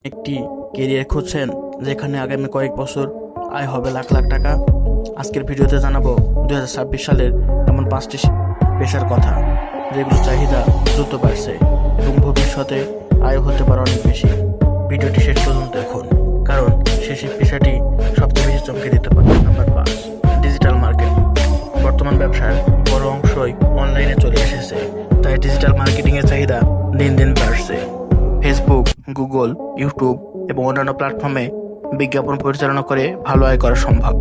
একটি কেরিয়ার খুঁজছেন যেখানে আগামী কয়েক বছর আয় হবে লাখ লাখ টাকা। আজকের ভিডিওতে জানাবো 2026 সালের এমন 5টি পেশার কথা যেগুলো চাহিদা দ্রুত বাড়ছে এবং ভবিষ্যতে আয় হতে পারে অনেক বেশি। ভিডিওটি শেষ পর্যন্ত দেখুন, কারণ শেষের পেশাটি সবচেয়ে বেশি চমকে দিতে পারে। Number 5, digital marketing. বর্তমান ব্যবসার বড় অংশই অনলাইনে চলে এসেছে, তাই ডিজিটাল মার্কেটিংয়ের চাহিদা দিন দিন বাড়ছে। ফেসবুক, গুগল, ইউটিউব এবং অন্যান্য প্ল্যাটফর্মে বিজ্ঞাপন পরিচালনা করে ভালো আয় করা সম্ভব।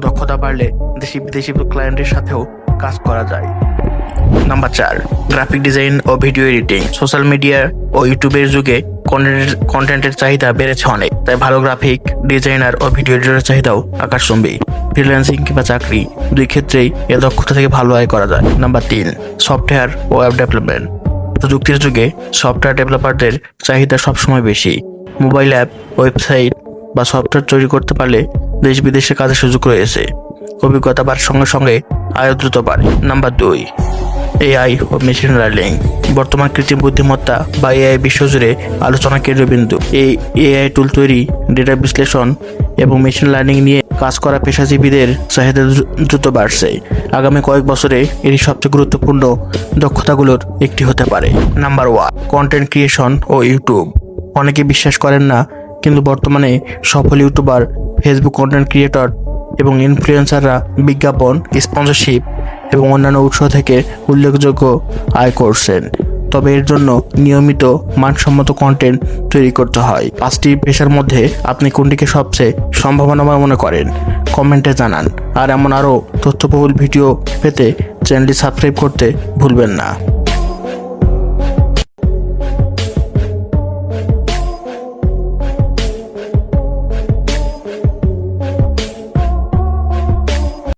দক্ষতা বাড়লে দেশি বিদেশি ক্লায়েন্টের সাথেও কাজ করা যায়। নাম্বার 4, গ্রাফিক ডিজাইন ও ভিডিও এডিটিং। সোশ্যাল মিডিয়া ও ইউটিউবের যুগে কন্টেন্টের চাহিদা বেড়েছে অনেক, তাই ভালো গ্রাফিক ডিজাইনার ও ভিডিও এডিটরের চাহিদাও আকাশচুম্বী। ফ্রিল্যান্সিং কিংবা চাকরি দুই ক্ষেত্রেই এ দক্ষতা থেকে ভালো আয় করা যায়। নাম্বার 3, সফটওয়্যার ও অ্যাপ ডেভেলপমেন্ট। প্রযুক্তির যুগে সফটওয়্যার ডেভেলপারদের চাহিদা সবসময় বেশি। মোবাইল অ্যাপ, ওয়েবসাইট বা সফটওয়্যার তৈরি করতে পারলে দেশ বিদেশে কাজের সুযোগ রয়েছে। অভিজ্ঞতা বাড়ার সঙ্গে সঙ্গে আয় দ্রুত বাড়ে। নাম্বার 2, এআই ও মেশিন লার্নিং। বর্তমান কৃত্রিম বুদ্ধিমত্তা বা এআই বিশ্বজুড়ে আলোচনার কেন্দ্রবিন্দু। এই এআই টুল তৈরি, ডেটা বিশ্লেষণ এবং মেশিন লার্নিং নিয়ে কাজ করা পেশাজীবীদের চাহিদা দ্রুত বাড়ছে। আগামী কয়েক বছরে এটি সবচেয়ে গুরুত্বপূর্ণ দক্ষতাগুলোর একটি হতে পারে। নাম্বার 1, কন্টেন্ট ক্রিয়েশন ও ইউটিউব। অনেকে বিশ্বাস করেন না, কিন্তু বর্তমানে সফল ইউটিউবার, ফেসবুক কন্টেন্ট ক্রিয়েটর এবং ইনফ্লুয়েন্সাররা বিজ্ঞাপন, স্পন্সরশিপ এবং অন্যান্য উৎস থেকে উল্লেখযোগ্য আয় করছেন। তবে এর জন্য নিয়মিত মানসম্মত কন্টেন্ট তৈরি করতে হয়। 5টি পেশার মধ্যে আপনি কোনটিকে সবচেয়ে সম্ভাবনাময় মনে করেন কমেন্টে জানান। আর এমন আরও তথ্যবহুল ভিডিও পেতে চ্যানেলটি সাবস্ক্রাইব করতে ভুলবেন না।